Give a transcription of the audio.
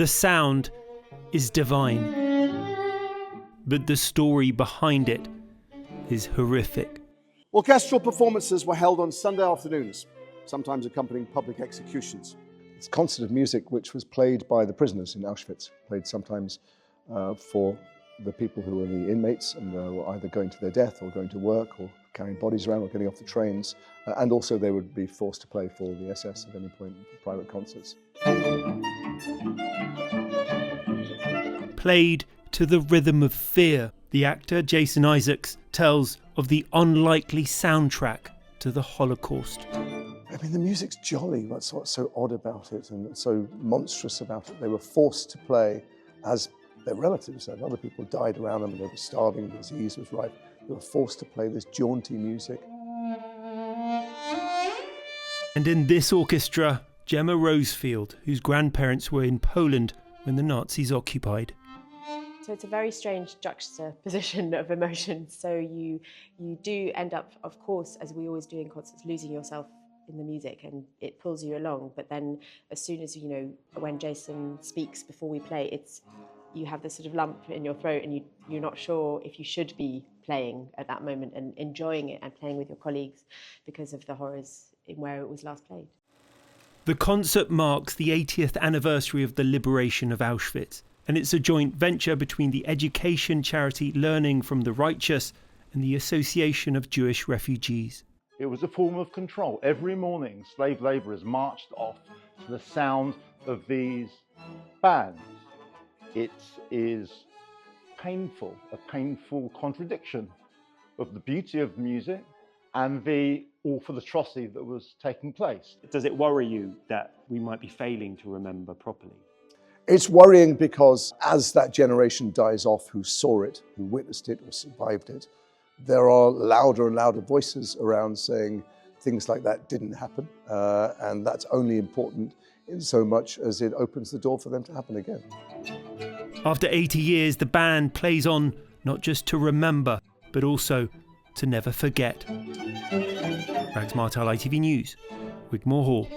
The sound is divine, but the story behind it is horrific. Orchestral performances were held on Sunday afternoons, sometimes accompanying public executions. It's a concert of music which was played by the prisoners in Auschwitz, played sometimes for the people who were the inmates and were either going to their death or going to work or carrying bodies around or getting off the trains. And also they would be forced to play for the SS at any point for private concerts. Played to the rhythm of fear, the actor Jason Isaacs tells of the unlikely soundtrack to the Holocaust. I mean, the music's jolly. That's what's so odd about it and so monstrous about it. They were forced to play as their relatives and other people died around them and they were starving, disease was rife. They were forced to play this jaunty music. And in this orchestra, Gemma Rosefield, whose grandparents were in Poland when the Nazis occupied. So it's a very strange juxtaposition of emotions. So you do end up, of course, as we always do in concerts, losing yourself in the music and it pulls you along. But then as soon as, when Jason speaks before we play, you have this sort of lump in your throat and you're not sure if you should be playing at that moment and enjoying it and playing with your colleagues because of the horrors in where it was last played. The concert marks the 80th anniversary of the liberation of Auschwitz, and it's a joint venture between the education charity Learning from the Righteous and the Association of Jewish Refugees. It was a form of control. Every morning, slave labourers marched off to the sound of these bands. It is painful, a painful contradiction of the beauty of music and the awful atrocity that was taking place. Does it worry you that we might be failing to remember properly? It's worrying because as that generation dies off who saw it, who witnessed it or survived it, there are louder and louder voices around saying things like that didn't happen. And that's only important in so much as it opens the door for them to happen again. After 80 years, the band plays on not just to remember, but also to never forget. Rags Martel, ITV News, Wigmore Hall.